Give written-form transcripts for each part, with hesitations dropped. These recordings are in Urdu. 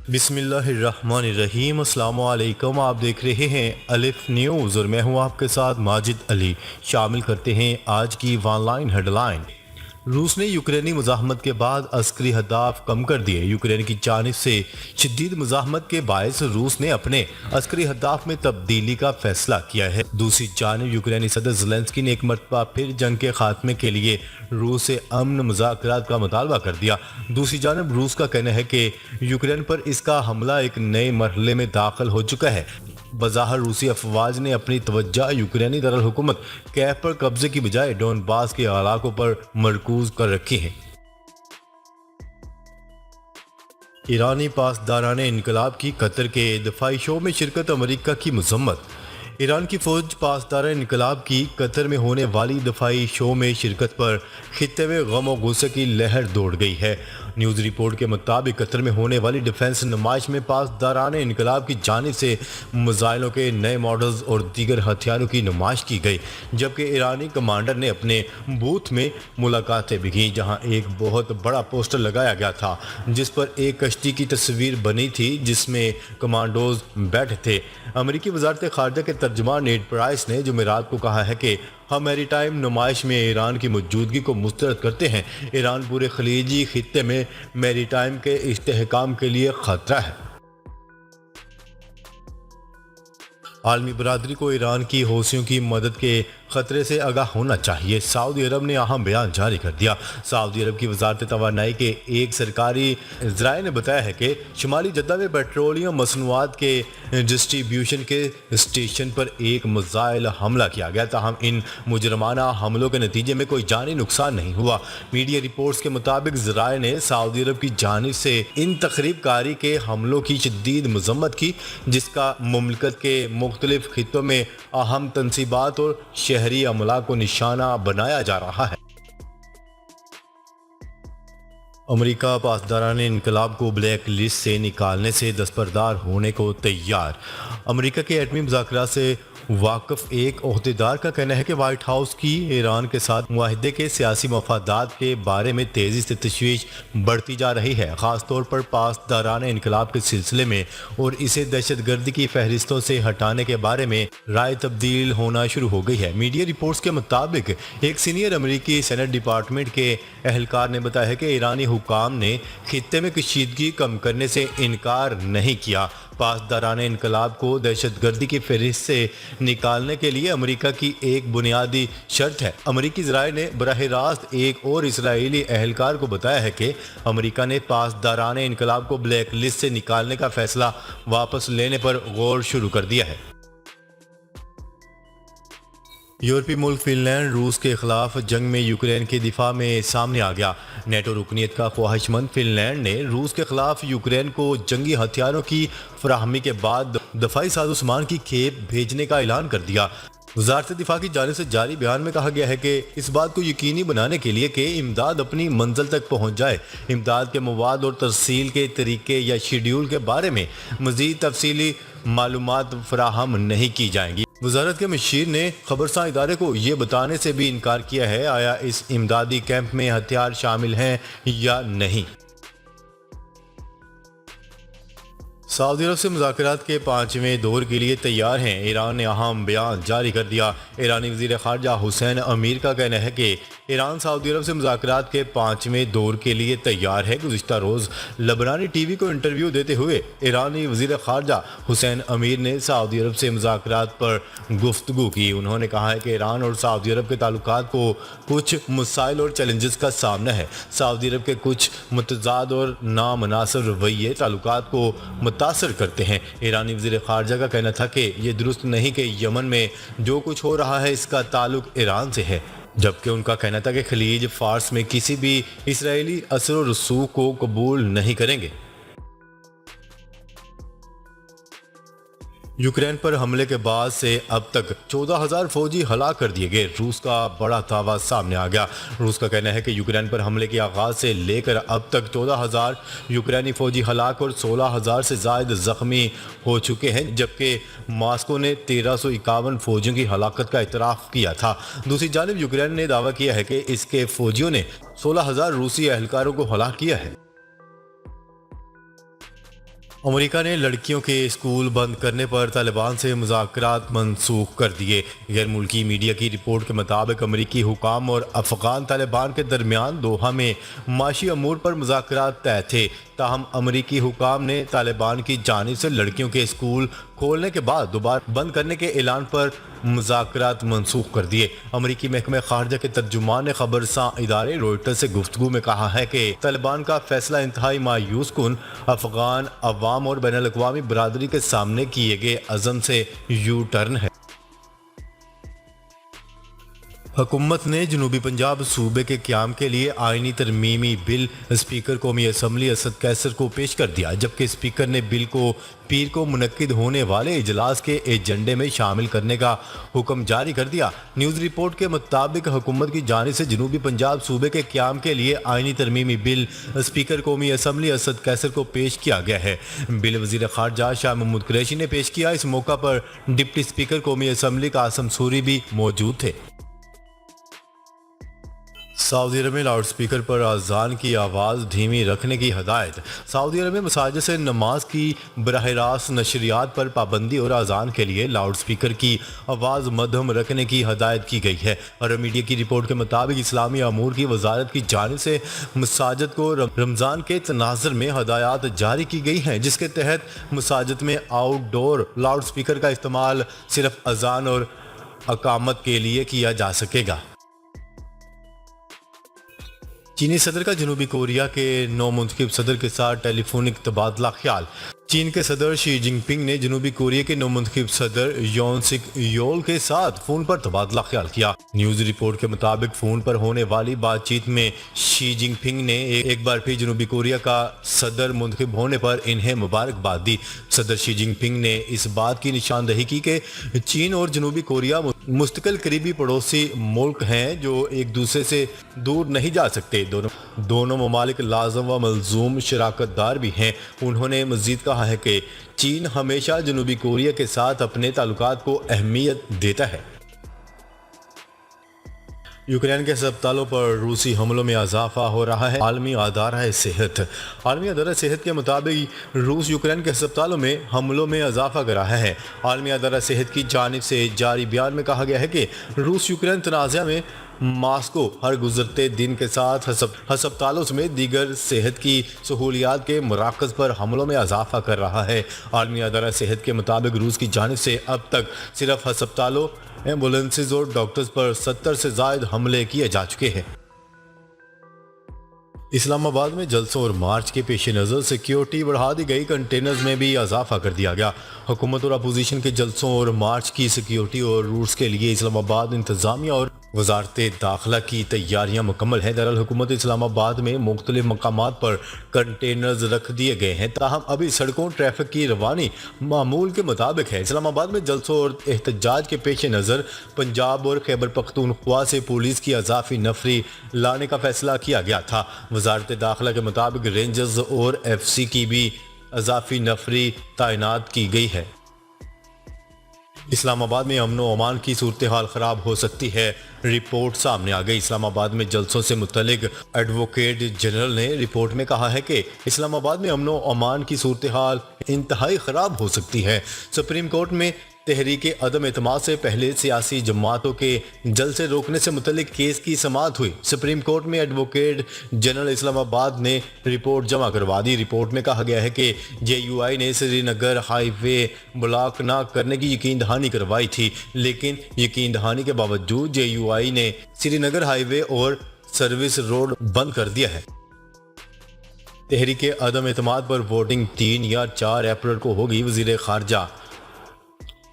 بسم اللہ الرحمن الرحیم۔ السلام علیکم، آپ دیکھ رہے ہیں الف نیوز اور میں ہوں آپ کے ساتھ ماجد علی۔ شامل کرتے ہیں آج کی ون لائن ہیڈ لائن۔ روس نے یوکرینی مزاحمت کے بعد عسکری اہداف کم کر دیے۔ یوکرین کی جانب سے شدید مزاحمت کے باعث روس نے اپنے عسکری اہداف میں تبدیلی کا فیصلہ کیا ہے۔ دوسری جانب یوکرینی صدر زیلنسکی نے ایک مرتبہ پھر جنگ کے خاتمے کے لیے روس سے امن مذاکرات کا مطالبہ کر دیا۔ دوسری جانب روس کا کہنا ہے کہ یوکرین پر اس کا حملہ ایک نئے مرحلے میں داخل ہو چکا ہے۔ بظاہر روسی افواج نے اپنی توجہ یوکرینی دارالحکومت کیف پر قبضے کی بجائے ڈونباس کے علاقوں پر مرکوز کر رکھی ہے۔ ایرانی پاسداران انقلاب کی قطر کے دفاعی شو میں شرکت، امریکہ کی مذمت۔ ایران کی فوج پاسداران انقلاب کی قطر میں ہونے والی دفاعی شو میں شرکت پر خطے میں غم و غصے کی لہر دوڑ گئی ہے۔ نیوز رپورٹ کے مطابق قطر میں ہونے والی ڈیفنس نمائش میں پاسداران انقلاب کی جانب سے میزائلوں کے نئے ماڈلز اور دیگر ہتھیاروں کی نمائش کی گئی، جبکہ ایرانی کمانڈر نے اپنے بوتھ میں ملاقاتیں بھی کیں، جہاں ایک بہت بڑا پوسٹر لگایا گیا تھا جس پر ایک کشتی کی تصویر بنی تھی جس میں کمانڈوز بیٹھے تھے۔ امریکی وزارت خارجہ کے ترجمان نیڈ پرائس نے جمعرات کو کہا ہے کہ ہم میری ٹائم نمائش میں ایران کی موجودگی کو مسترد کرتے ہیں۔ ایران پورے خلیجی خطے میں میری ٹائم کے استحکام کے لیے خطرہ ہے۔ عالمی برادری کو ایران کی حوثیوں کی مدد کے خطرے سے آگاہ ہونا چاہیے۔ سعودی عرب نے اہم بیان جاری کر دیا۔ سعودی عرب کی وزارت توانائی کے ایک سرکاری ذرائع نے بتایا ہے کہ شمالی جدہ میں پیٹرولیم مصنوعات کے ڈسٹریبیوشن کے اسٹیشن پر ایک میزائل حملہ کیا گیا، تاہم ان مجرمانہ حملوں کے نتیجے میں کوئی جانی نقصان نہیں ہوا۔ میڈیا رپورٹس کے مطابق ذرائع نے سعودی عرب کی جانب سے ان تخریب کاری کے حملوں کی شدید مذمت کی، جس کا مملکت کے مختلف خطوں میں اہم تنصیبات اور شہری عملہ کو نشانہ بنایا جا رہا ہے۔ امریکہ پاسداران انقلاب کو بلیک لسٹ سے نکالنے سے دستبردار ہونے کو تیار۔ امریکہ کے ایٹمی مذاکرات سے واقف ایک عہدیدار کا کہنا ہے کہ وائٹ ہاؤس کی ایران کے ساتھ معاہدے کے سیاسی مفادات کے بارے میں تیزی سے تشویش بڑھتی جا رہی ہے، خاص طور پر پاسداران انقلاب کے سلسلے میں، اور اسے دہشت گردی کی فہرستوں سے ہٹانے کے بارے میں رائے تبدیل ہونا شروع ہو گئی ہے۔ میڈیا رپورٹس کے مطابق ایک سینئر امریکی سینٹ ڈپارٹمنٹ کے اہلکار نے بتایا ہے کہ ایرانی حکام نے خطے میں کشیدگی کم کرنے سے انکار نہیں کیا۔ پاسداران انقلاب کو دہشت گردی کی فہرست سے نکالنے کے لیے امریکہ کی ایک بنیادی شرط ہے۔ امریکی ذرائع نے براہ راست ایک اور اسرائیلی اہلکار کو بتایا ہے کہ امریکہ نے پاسداران انقلاب کو بلیک لسٹ سے نکالنے کا فیصلہ واپس لینے پر غور شروع کر دیا ہے۔ یورپی ملک فن لینڈ روس کے خلاف جنگ میں یوکرین کے دفاع میں سامنے آ گیا۔ نیٹو رکنیت کا خواہش مند فن لینڈ نے روس کے خلاف یوکرین کو جنگی ہتھیاروں کی فراہمی کے بعد دفاعی سازوسامان کی کھیپ بھیجنے کا اعلان کر دیا۔ وزارت دفاع کی جانب سے جاری بیان میں کہا گیا ہے کہ اس بات کو یقینی بنانے کے لیے کہ امداد اپنی منزل تک پہنچ جائے، امداد کے مواد اور ترسیل کے طریقے یا شیڈول کے بارے میں مزید تفصیلی معلومات فراہم نہیں کی جائیں گی۔ وزارت کے مشیر نے خبرساں ادارے کو یہ بتانے سے بھی انکار کیا ہے آیا اس امدادی کیمپ میں ہتھیار شامل ہیں یا نہیں۔ سعودی عرب سے مذاکرات کے 5ویں دور کے لیے تیار ہیں، ایران نے اہم بیان جاری کر دیا۔ ایرانی وزیر خارجہ حسین امیر کا کہنا ہے کہ ایران سعودی عرب سے مذاکرات کے 5ویں دور کے لیے تیار ہے۔ گزشتہ روز لبنانی ٹی وی کو انٹرویو دیتے ہوئے ایرانی وزیر خارجہ حسین امیر نے سعودی عرب سے مذاکرات پر گفتگو کی۔ انہوں نے کہا ہے کہ ایران اور سعودی عرب کے تعلقات کو کچھ مسائل اور چیلنجز کا سامنا ہے۔ سعودی عرب کے کچھ متضاد اور نامناسب رویے تعلقات کو متاثر کرتے ہیں۔ ایرانی وزیر خارجہ کا کہنا تھا کہ یہ درست نہیں کہ یمن میں جو کچھ ہو رہا ہے اس کا تعلق ایران سے ہے، جبکہ ان کا کہنا تھا کہ خلیج فارس میں کسی بھی اسرائیلی اثر و رسوخ کو قبول نہیں کریں گے۔ یوکرین پر حملے کے بعد سے اب تک 14,000 فوجی ہلاک کر دیے گئے۔ روس کا بڑا دعویٰ سامنے آ گیا۔ روس کا کہنا ہے کہ یوکرین پر حملے کے آغاز سے لے کر اب تک 14,000 یوکرینی فوجی ہلاک اور 16,000 سے زائد زخمی ہو چکے ہیں، جبکہ ماسکو نے 1,351 فوجیوں کی ہلاکت کا اعتراف کیا تھا۔ دوسری جانب یوکرین نے دعویٰ کیا ہے کہ اس کے فوجیوں نے 16,000 روسی اہلکاروں کو ہلاک کیا ہے۔ امریکہ نے لڑکیوں کے اسکول بند کرنے پر طالبان سے مذاکرات منسوخ کر دیے۔ غیر ملکی میڈیا کی رپورٹ کے مطابق امریکی حکام اور افغان طالبان کے درمیان دوحہ میں معاشی امور پر مذاکرات طے تھے، تاہم امریکی حکام نے طالبان کی جانب سے لڑکیوں کے اسکول کھولنے کے بعد دوبارہ بند کرنے کے اعلان پر مذاکرات منسوخ کر دیے۔ امریکی محکمہ خارجہ کے ترجمان نے خبر رساں ادارے روئٹر سے گفتگو میں کہا ہے کہ طالبان کا فیصلہ انتہائی مایوس کن، افغان عوام اور بین الاقوامی برادری کے سامنے کیے گئے عزم سے یو ٹرن ہے۔ حکومت نے جنوبی پنجاب صوبے کے قیام کے لیے آئینی ترمیمی بل اسپیکر قومی اسمبلی اسد قیصر کو پیش کر دیا، جبکہ اسپیکر نے بل کو پیر کو منعقد ہونے والے اجلاس کے ایجنڈے میں شامل کرنے کا حکم جاری کر دیا۔ نیوز رپورٹ کے مطابق حکومت کی جانب سے جنوبی پنجاب صوبے کے قیام کے لیے آئینی ترمیمی بل اسپیکر قومی اسمبلی اسد قیصر کو پیش کیا گیا ہے۔ بل وزیر خارجہ شاہ محمود قریشی نے پیش کیا۔ اس موقع پر ڈپٹی اسپیکر قومی اسمبلی قاسم سوری بھی موجود تھے۔ سعودی عرب میں لاؤڈ سپیکر پر اذان کی آواز دھیمی رکھنے کی ہدایت۔ سعودی عرب میں مساجد سے نماز کی براہ راست نشریات پر پابندی اور اذان کے لیے لاؤڈ سپیکر کی آواز مدھم رکھنے کی ہدایت کی گئی ہے۔ عرب میڈیا کی رپورٹ کے مطابق اسلامی امور کی وزارت کی جانب سے مساجد کو رمضان کے تناظر میں ہدایات جاری کی گئی ہیں، جس کے تحت مساجد میں آؤٹ ڈور لاؤڈ سپیکر کا استعمال صرف اذان اور اقامت کے لیے کیا جا سکے گا۔ چینی صدر کا جنوبی کوریا کے نو منتخب صدر کے ساتھ ٹیلی فونک تبادلہ خیال۔ چین کے صدر شی جن پنگ نے جنوبی کوریا کے نو منتخب صدر یون سک یول کے ساتھ فون پر تبادلہ خیال کیا۔ نیوز رپورٹ کے مطابق فون پر ہونے والی بات چیت میں شی جن پنگ نے ایک بار پھر جنوبی کوریا کا صدر منتخب ہونے پر انہیں مبارکباد دی۔ صدر شی جن پنگ نے اس بات کی نشاندہی کی کہ چین اور جنوبی کوریا مستقل قریبی پڑوسی ملک ہیں جو ایک دوسرے سے دور نہیں جا سکتے۔ دونوں ممالک لازم و ملزوم شراکت دار بھی ہیں۔ انہوں نے مزید کہا ہے کہ چین ہمیشہ جنوبی کوریا کے ساتھ اپنے تعلقات کو اہمیت دیتا ہے۔ یوکرین کے ہسپتالوں پر روسی حملوں میں اضافہ ہو رہا ہے۔ عالمی ادارہ صحت کے مطابق روس یوکرین کے ہسپتالوں میں حملوں میں اضافہ کر رہا ہے۔ عالمی ادارہ صحت کی جانب سے جاری بیان میں کہا گیا ہے کہ روس یوکرین تنازع میں ماسکو ہر گزرتے دن کے ساتھ ہسپتالوں سمیت دیگر صحت کی سہولیات کے مراکز پر حملوں میں اضافہ کر رہا ہے۔ عالمی ادارہ صحت کے مطابق روس کی جانب سے اب تک صرف ہسپتالوں، ایمبولینسز اور ڈاکٹرز پر 70 سے زائد حملے کیے جا چکے ہیں۔ اسلام آباد میں جلسوں اور مارچ کے پیش نظر سیکیورٹی بڑھا دی گئی، کنٹینرز میں بھی اضافہ کر دیا گیا۔ حکومت اور اپوزیشن کے جلسوں اور مارچ کی سیکیورٹی اور روٹس کے لیے اسلام آباد انتظامیہ اور وزارت داخلہ کی تیاریاں مکمل ہیں۔ دارالحکومت اسلام آباد میں مختلف مقامات پر کنٹینرز رکھ دیے گئے ہیں، تاہم ابھی سڑکوں ٹریفک کی روانی معمول کے مطابق ہے۔ اسلام آباد میں جلسوں اور احتجاج کے پیش نظر پنجاب اور خیبر پختونخوا سے پولیس کی اضافی نفری لانے کا فیصلہ کیا گیا تھا۔ وزارت داخلہ کے مطابق رینجرز اور ایف سی کی بھی اضافی نفری تعینات کی گئی ہے۔ اسلام آباد میں امن و امان کی صورتحال خراب ہو سکتی ہے، رپورٹ سامنے آ گئی۔ اسلام آباد میں جلسوں سے متعلق ایڈوکیٹ جنرل نے رپورٹ میں کہا ہے کہ اسلام آباد میں امن و امان کی صورتحال انتہائی خراب ہو سکتی ہے۔ سپریم کورٹ میں تحریک عدم اعتماد سے پہلے سیاسی جماعتوں کے جلسے روکنے سے متعلق کیس کی سماعت ہوئی۔ سپریم کورٹ میں ایڈوکیٹ جنرل اسلام آباد نے رپورٹ جمع کروا دی۔ رپورٹ میں کہا گیا ہے کہ جے یو آئی نے سری نگر ہائی وے بلاک نہ کرنے کی یقین دہانی کروائی تھی، لیکن یقین دہانی کے باوجود جے یو آئی نے سری نگر ہائی وے اور سروس روڈ بند کر دیا ہے۔ تحریک عدم اعتماد پر ووٹنگ 3 یا 4 اپریل کو ہوگی۔ وزیر خارجہ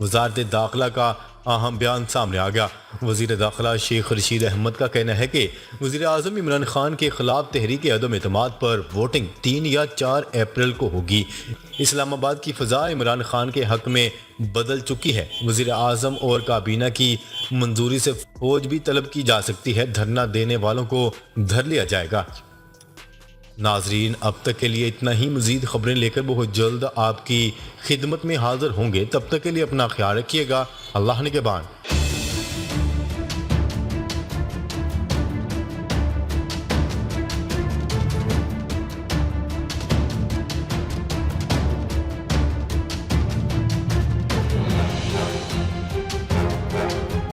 وزارت داخلہ کا اہم بیان سامنے آ گیا۔ وزیر داخلہ شیخ رشید احمد کا کہنا ہے کہ وزیر اعظم عمران خان کے خلاف تحریک عدم اعتماد پر ووٹنگ 3 یا 4 اپریل کو ہوگی۔ اسلام آباد کی فضا عمران خان کے حق میں بدل چکی ہے۔ وزیر اعظم اور کابینہ کی منظوری سے فوج بھی طلب کی جا سکتی ہے۔ دھرنا دینے والوں کو دھر لیا جائے گا۔ ناظرین، اب تک کے لیے اتنا ہی۔ مزید خبریں لے کر بہت جلد آپ کی خدمت میں حاضر ہوں گے۔ تب تک کے لیے اپنا خیال رکھیے گا۔ اللہ نگہبان۔